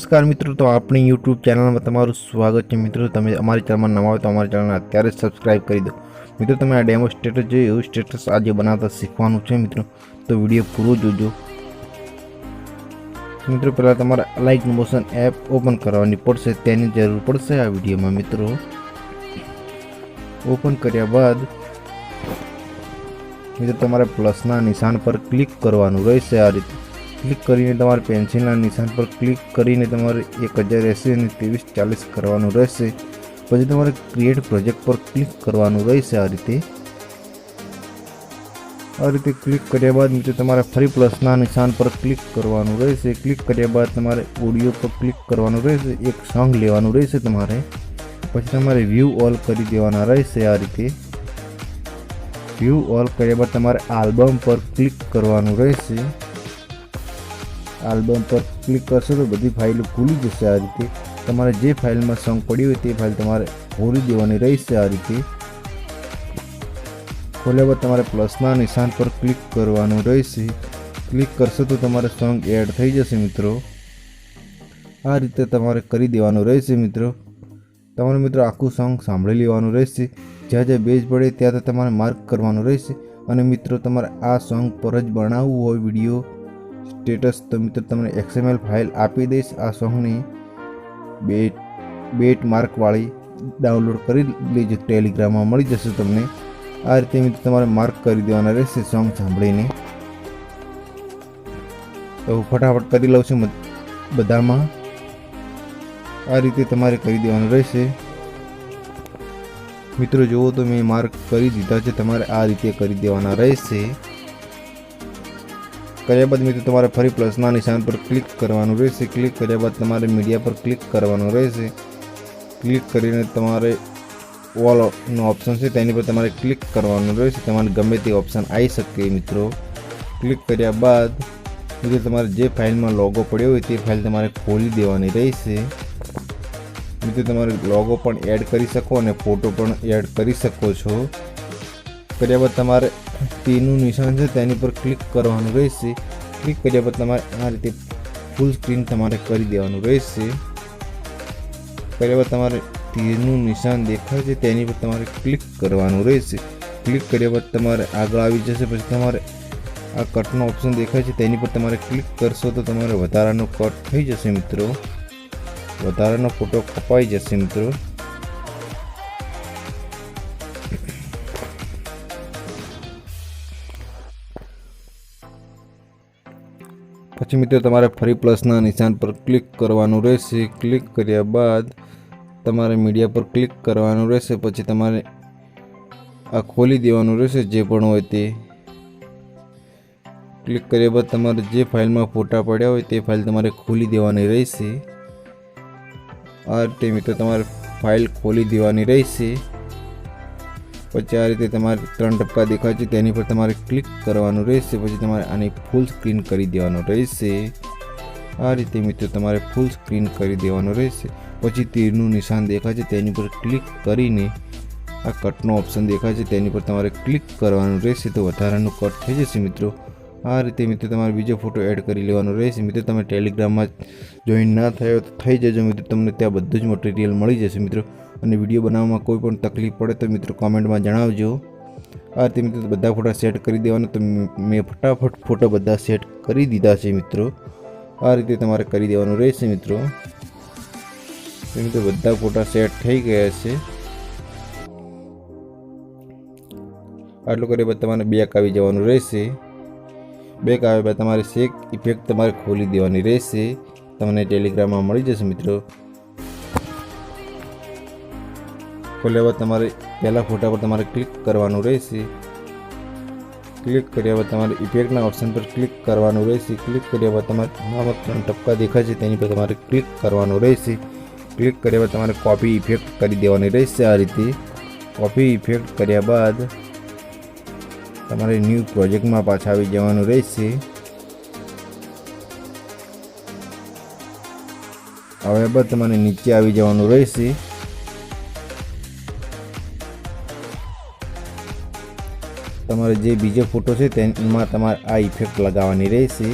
नमस्कार मित्रों, तो अपनी यूट्यूब चैनल में तमारू स्वागत है। मित्रों तमे अमारी चैनल में नवा हो तो अमारी चैनल अत्यारे सब्सक्राइब कर दो। मित्रों तमे आ डेमो स्टेटस जो स्टेटस आज बनाता शीखवानुं छे मित्रों, तो विडियो पूरो जोजो। मित्रों पहला तमारे अलाइट मोशन एप ओपन करवानी पड़शे, तेनी जरूर पड़शे आ विडियो में। मित्रों ओपन कर्या बाद मित्रों तमारे प्लसना निशान पर क्लिक करवानुं रहेशे। आ रीते क्लिक करीने तमारे पेन्सिलना निशान पर क्लिक करीने तमारे 1080 અને 2340 करवानुं रहेशे। पछी तमारे क्रिएट प्रोजेक्ट पर क्लिक करवानुं रहेशे। आ रीते क्लिक कर्या बाद मित्रों तमारे फरी प्लसना निशान पर क्लिक करवानुं रहेशे। क्लिक कर्या बाद तमारे ऑडियो पर क्लिक करवानुं रहेशे। एक सॉन्ग लेवानुं रहेशे तमारे, पछी तमारे व्यू ऑल करी देवाना रहेशे। आ रीते व्यू ऑल कर्या बाद तमारे आल्बम पर क्लिक करवानुं रहेशे। आल्बम पर क्लिक करशो तो बधी फाइल खुली जशे। आ रीते तमारे जे फाइल में सॉन्ग पड़ी हुई ते फाइल तमारे खोली देवानी रहेशे। आ रीते खोल्या बाद तमारे प्लसना निशान पर क्लिक करवानुं रहेशे। क्लिक करशो तो तमारे सॉन्ग एड थई जशे। मित्रों आ रीते तमारे करी देवानुं रहेशे। मित्रों तमारे मित्रों आखुं सॉन्ग सांभळी लेवानुं रहेशे। ज्यां ज्यां बेज पड़े त्यां तमारे मार्क करवानुं रहेशे। अने मित्रों तमारे आ सॉन्ग पर ज बनाववुं होय विडियो स्टेटस तो मित्रों तमने XML फाइल आपी दईश। आ सॉन्ग ने बेट मार्क वाली डाउनलॉड करी लेजो, टेलिग्राम में मळी जशे तमने। आ रीते मित्रों तमारे मार्क करी देवाना रहेशे सॉन्ग सांभळीने। तो फटाफट करी लઉં છું बधामां। आ रीते तमारे करी देवानुं रहेशे। मित्रों जुओ तो मैं मार्क करी दीधा छे, तमारे आ रीते करी देवाना रहेशे। कर्या बाद मित्रों तमारे फरी प्लसना निशान पर क्लिक करवानुं रहेशे। क्लिक कर्या बाद तमारे मीडिया पर क्लिक करवानुं रहेशे। क्लिक करीने तमारे ऑल नो ऑप्शन छे तेनी पर तमारे क्लिक करवानुं रहेशे। तमारे गमे ते ऑप्शन आई शके। मित्रों क्लिक कर्या बाद मित्रों तमारे जे फाइल में लोगो पड्यो होय ते फाइल तमारे खोली देवानी रहेशे। मित्रों तमारे लोगो पण एड करी शको अने फोटो पण एड करी शको छो। कर्या बाद तमारे तीरનું निशान है तेनी पर क्लिक करवानुं रहेशे। क्लिक कर्या बाद तमारे आ रीते फूल स्क्रीन तमारे करी देवानुं रहेशे। कर्या बाद तमारे तीरનું निशान देखाय छे तेनी पर तमारे क्लिक करवानुं रहेशे। क्लिक कर्या बाद तमारे आगळ आवी जशे। पछी तमारे आ कटनो ऑप्शन देखाय छे तेनी पर तमारे क्लिक करशो तो तमारे वधारानो कट थई जशे। मित्रों वधारानो फोटो कपाई जशे। मित्रों पछी मित्रों तमारे फरी प्लसना निशान पर क्लिक करवानुं रहेशे। क्लिक कर्या बाद तमारे मीडिया पर क्लिक करवानुं रहेशे। पछी तमारे आ खोली देवानुं रहेशे जे पण होय ते। क्लिक कर्या बाद तमारे जे फाइल में फोटा पड्या होय ते फाइल तमारे खोली देवानी रहेशे। आ रीते मित्रों तमारे फाइल खोली देवानी रहेशे। पछी आ रीते तमारे 3 टपका देखाय छे तेनी पर तमारे क्लिक करवानुं रहेशे। पछी तमारे आनी फूल स्क्रीन करी देवानुं रहेशे। आ रीते मित्रों तमारे फूल स्क्रीन करी देवानुं रहेशे। पछी तीरનું निशान देखाय छे तेनी पर क्लिक करीने आ कटनो ऑप्शन देखाय छे तेनी पर तमारे क्लिक करवानुं रहेशे तो वधारानुं कट थई जशे। मित्रों आ रीते मित्रों तमारे बीजो फोटो एड करी लेवानो रहेशे। मित्रों तमे टेलिग्राम में जॉइन ना थयो तो थई जजो। मित्रों तमने त्यां बधुं ज मटीरियल मळी जशे। मित्रों अने विडियो बनाववामां कोई पण तकलीफ पड़े तो मित्रों कमेंट में जणावजो। आ रीते मित्रों बधा फोटा सेट करी देवाना। तो मैं फटाफट फोटो बधा सेट करी दीधा छे। मित्रों आ रीते तमारे करी देवानुं रहेशे। मित्रों बधा फोटा सेट थई गया छे। आटલું કર્યા બાદ તમારે બેક આવી જવાનું રહેશે। બેક આવ્યા બાદ તમારે શેક ઇફેક્ટ તમારે ખોલી દેવાની રહેશે। તમને ટેલિગ્રામમાં મળી જશે। મિત્રો ખોલ્યા બાદ તમારે પહેલા ફોટા પર તમારે ક્લિક કરવાનું રહેશે। ક્લિક કર્યા બાદ તમારે ઇફેક્ટના ઓપ્શન પર ક્લિક કરવાનું રહેશે। ક્લિક કર્યા બાદ તમારે આમાં 3 ટપકા દેખાય છે તેની પર તમારે ક્લિક કરવાનું રહેશે। क्लिक કર્યા બાદ તમારે कॉपी इफेक्ट કરી દેવાની રહેશે। आ रीते कॉपी इफेक्ट કર્યા બાદ તમારે न्यू प्रोजेक्ट में पाछा આવી જવાનું રહેશે। આવ્યા બાદ તમારે નીચે આવી જવાનું રહેશે। તમારે જે બીજો ફોટો છે તેમાં તમારે આ ઇફેક્ટ લગાવવાની રહેશે।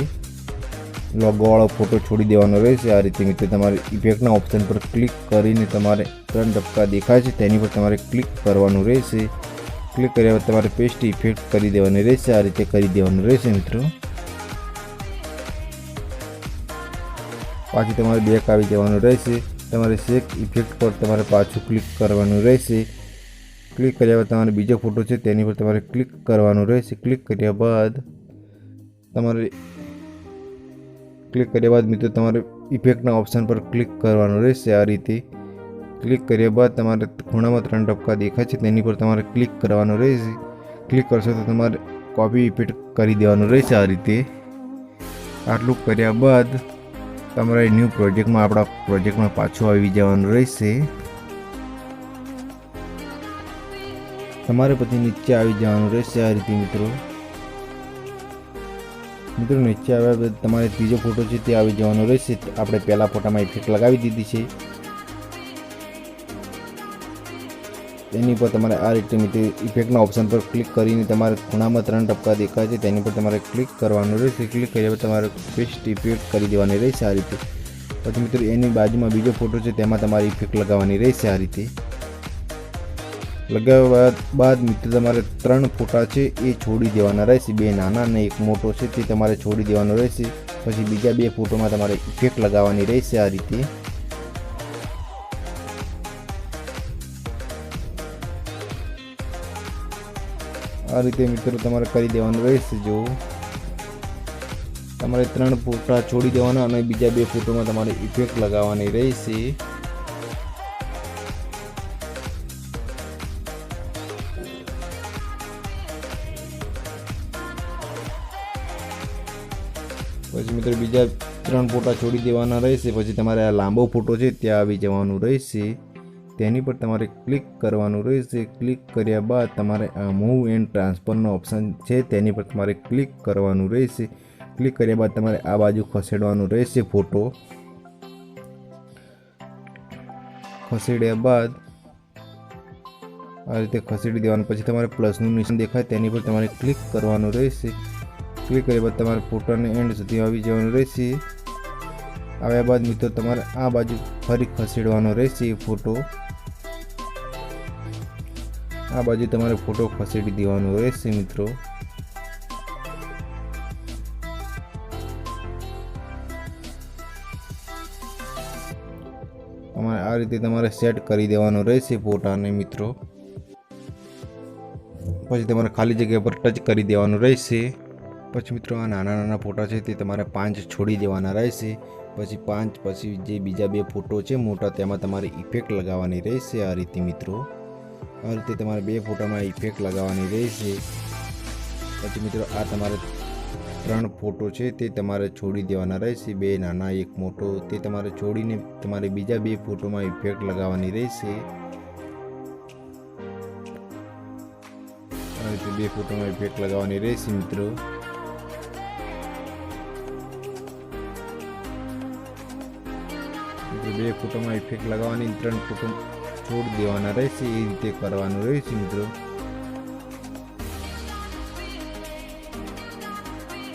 લોગોવાળો ફોટો છોડી દેવાનો રહેશે। આ રીતે મિત્રો તમારે ઇફેક્ટના ઓપ્શન પર ક્લિક કરીને તમારે 3 ટપકા દેખાય છે તેની પર તમારે ક્લિક કરવાનું રહેશે। ક્લિક કર્યા બાદ તમારે પેસ્ટ ઇફેક્ટ કરી દેવાની રહેશે। આ રીતે કરી દેવાનું રહેશે મિત્રો। પાછી તમારે બેક આવી જવાનું રહેશે। તમારે શેક ઇફેક્ટ પર તમારે પાછું ક્લિક કરવાનું રહેશે। ક્લિક કર્યા બાદ તમારે બીજો ફોટો છે તેની પર તમારે ક્લિક કરવાનું રહેશે। ક્લિક કર્યા બાદ મિત્રો તમારે ઇફેક્ટના ઓપ્શન પર ક્લિક કરવાનું રહેશે। આ રીતે ક્લિક કર્યા બાદ તમારે ખૂણામાં 3 ટપકા દેખાય છે તેની પર તમારે ક્લિક કરવાનું રહેશે। ક્લિક કરશો તો તમારે કોપી ઇફેક્ટ કરી દેવાનું રહેશે। આ રીતે આટલું કર્યા બાદ તમારે ન્યૂ પ્રોજેક્ટમાં આપણા પ્રોજેક્ટમાં પાછું આવી જવાનું રહેશે। તમારે પછી નીચે આવી જવાનું રહેશે। આ રીતે મિત્રો નીચે આવ્યા બાદ તમારે ત્રીજો ફોટો છે તે આવી જવાનો રહેશે। આપણે પહેલા ફોટામાં ઇફેક્ટ લગાવી દીધી છે તેની પર તમારે આ રીતે મિત્રો ઇફેક્ટના ઓપ્શન પર ક્લિક કરીને તમારે ખૂણામાં 3 ટપકા દેખાય છે તેની પર તમારે ક્લિક કરવાનું રહેશે। ક્લિક કર્યા બાદ તમારે પેસ્ટ ઇફેક્ટ કરી દેવાની રહેશે। આ રીતે પછી મિત્રો એની બાજુમાં બીજો ફોટો છે તેમાં તમારે ઇફેક્ટ લગાવવાની રહેશે। આ રીતે લગાવ્યા બાદ મિત્રો તમારે 3 ફોટા છે એ છોડી દેવાના રહેશે। 2 નાના અને 1 મોટો છે તે તમારે છોડી દેવાનો રહેશે। પછી બીજા 2 ફોટોમાં તમારે ઇફેક્ટ લગાવવાની રહેશે। આ રીતે મિત્રો તમારે કરી દેવાનું રહેશે। જો તમારે 3 ફોટા છોડી દેવાના અને બીજા 2 ફોટોમાં તમારે ઇફેક્ટ લગાવવાની રહેશે। પછી મિત્રો બીજા 3 ફોટા છોડી દેવાના રહેશે। પછી તમારે આ લાંબો ફોટો છે ત્યાં આવી જવાનું રહેશે। તેની પર તમારે ક્લિક કરવાનું રહેશે। ક્લિક કર્યા બાદ તમારે આ મૂવ એન્ડ ટ્રાન્સફરનો ઓપ્શન છે તેની પર તમારે ક્લિક કરવાનું રહેશે। ક્લિક કર્યા બાદ તમારે આ બાજુ ખસેડવાનું રહેશે। ફોટો ખસેડ્યા બાદ આ રીતે ખસેડી દેવાનું। પછી તમારે પ્લસનું નિશાન દેખાય તેની પર તમારે ક્લિક કરવાનું રહેશે। ક્લિક કર્યા બાદ તમારે ફોટોને એન્ડ સુધી આવી જવાનું રહેશે। આવ્યા બાદ મિત્રો તમારે આ બાજુ ફરી ખસેડવાનો રહેશે। ફોટો આ બાજુ તમારે ફોટો ખસેડી દેવાનો રહેશે મિત્રો। તમારે આ રીતે તમારે સેટ કરી દેવાનો રહેશે ફોટાને મિત્રો। પછી તમારે ખાલી જગ્યા પર ટચ કરી દેવાનું રહેશે। પછી મિત્રો આ નાના ફોટા છે તે તમારે 5 છોડી દેવાના રહેશે। પછી 5 પછી જે બીજા 2 ફોટો છે મોટા તેમાં તમારે ઇફેક્ટ લગાવવાની રહેશે। આ રીતે મિત્રો આ રીતે તમારે 2 ફોટામાં ઇફેક્ટ લગાવવાની રહેશે। પછી મિત્રો આ તમારે 3 ફોટો છે તે તમારે છોડી દેવાના રહેશે। 2 નાના 1 મોટો તે તમારે છોડીને તમારે બીજા 2 ફોટોમાં ઇફેક્ટ લગાવવાની રહેશે। આ રીતે 2 ફોટોમાં ઇફેક્ટ લગાવવાની રહેશે મિત્રો। બે ફોટોમાં ઇફેક્ટ લગાવવાની 3 ફોટો છોડી દેવાના રહેશે। એ રીતે કરવાનું રહેશે મિત્રો।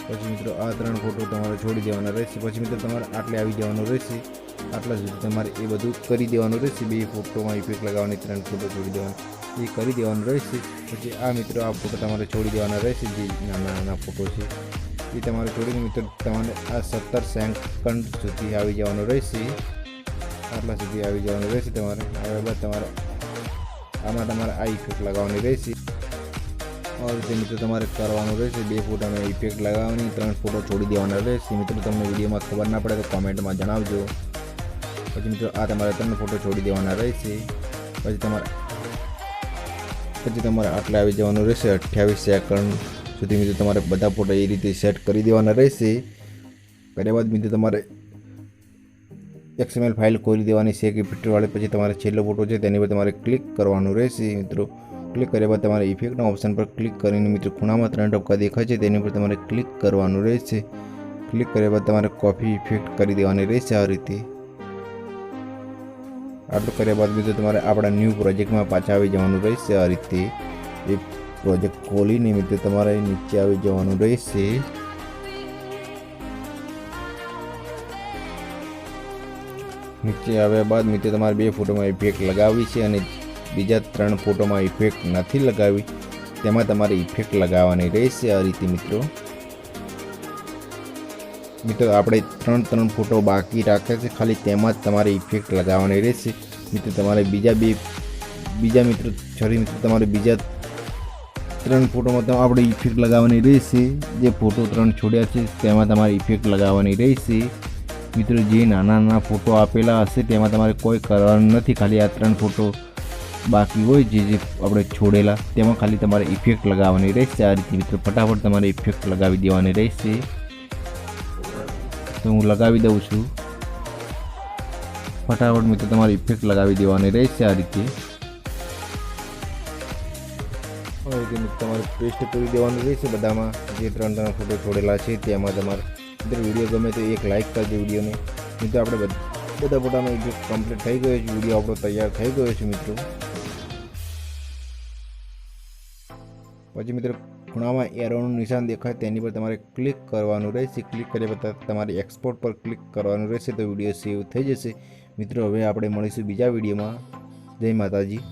પછી મિત્રો આ 3 ફોટો તમારે છોડી દેવાના રહેશે। પછી મિત્રો તમારે આટલે આવી જવાનું રહેશે। આટલા સુધી તમારે એ બધું કરી દેવાનું રહેશે। 2 ફોટોમાં ઇફેક્ટ લગાવવાની 3 ફોટો છોડી દેવાના એ કરી દેવાનું રહેશે। પછી આ મિત્રો આ ફોટો તમારે છોડી દેવાના રહેશે। જે નાના ફોટો છે એ તમારે છોડીને મિત્રો તમારે આ 17 સેકન્ડ સુધી આવી જવાનું રહેશે। આટલા સુધી આવી જવાનું રહેશે તમારે। હવે બાદ તમારે આમાં તમારે આ ઇફેક્ટ લગાવવાની રહેશે। આ રીતે મિત્રો તમારે કરવાનું રહેશે। 2 ફોટામાં ઇફેક્ટ લગાવવાની 3 ફોટો છોડી દેવાના રહેશે। મિત્રો તમને વિડીયોમાં ખબર ના પડે તો કોમેન્ટમાં જણાવજો। પછી મિત્રો આ તમારે 3 ફોટો છોડી દેવાના રહેશે। પછી તમારે આટલે આવી જવાનું રહેશે। 28 સેકન્ડ સુધી મિત્રો તમારે બધા ફોટો એ રીતે સેટ કરી દેવાના રહેશે। કર્યા બાદ મિત્રો તમારે XML ફાઇલ ખોલી દેવાની છે કે ઇફેક્ટ વાળી। પછી તમારે છેલ્લો ફોટો છે તેની પર તમારે ક્લિક કરવાનું રહેશે મિત્રો। ક્લિક કર્યા બાદ તમારે ઇફેક્ટના ઓપ્શન પર ક્લિક કરીને મિત્રો ખૂણામાં 3 ટપકા દેખાય છે તેની પર તમારે ક્લિક કરવાનું રહેશે। ક્લિક કર્યા બાદ તમારે કોપી ઇફેક્ટ કરી દેવાની રહેશે। આ રીતે આટલું કર્યા બાદ મિત્રો તમારે આપણા ન્યૂ પ્રોજેક્ટમાં પાછા આવી જવાનું રહેશે। આ રીતે એ પ્રોજેક્ટ ખોલીને મિત્રો તમારે નીચે આવી જવાનું રહેશે। નીચે આવ્યા બાદ મિત્રો તમારે 2 ફોટોમાં ઇફેક્ટ લગાવવી છે અને બીજા 3 ફોટોમાં ઇફેક્ટ નથી લગાવી, તેમાં તમારે ઇફેક્ટ લગાવવાની રહેશે આ રીતે મિત્રો. મિત્રો આપણે 3 ફોટો બાકી રાખ્યા છે, ખાલી તેમાં જ તમારે ઇફેક્ટ લગાવવાની રહેશે. મિત્રો તમારે બીજા મિત્રો તમારે બીજા 3 ફોટોમાં તો આપણે ઇફેક્ટ લગાવવાની રહેશે. જે ફોટો 3 છોડ્યા છે તેમાં તમારે ઇફેક્ટ લગાવવાની રહેશે. મિત્રો જે નાના ફોટો આપેલા હશે તેમાં તમારે કોઈ કરવાનું નથી, ખાલી આ 3 ફોટો બાકી હોય જે આપણે છોડેલા તેમાં ખાલી તમારે ઇફેક્ટ લગાવવાની રહેશે. આ રીતે મિત્રો ફટાફટ તમારે ઇફેક્ટ લગાવી દેવાની રહેશે. તો હું લગાવી દઉં છું. ફટાફટ મિત્રો તમારે ઇફેક્ટ લગાવી દેવાની રહેશે આ રીતે. તમારે પેસ્ટ કરી દેવાનું રહેશે બધામાં જે 3 ફોટો છોડેલા છે તેમાં. તમારે મિત્રો વિડીયો ગમે તો એક લાઇક કરજો વિડીયોને. મિત્રો આપણે બધા ફોટામાં ઇફેક્ટ કમ્પ્લીટ થઈ ગયો છે, વિડીયો આપણો તૈયાર થઈ ગયો છે મિત્રો. પછી મિત્રો ખૂણામાં એરોનું નિશાન દેખાય તેની પર તમારે ક્લિક કરવાનું રહેશે. ક્લિક કર્યા પછી તમારે એક્સપોર્ટ પર ક્લિક કરવાનું રહેશે તો વિડીયો સેવ થઈ જશે. મિત્રો હવે આપણે મળીશું બીજા વિડીયોમાં. જય માતાજી.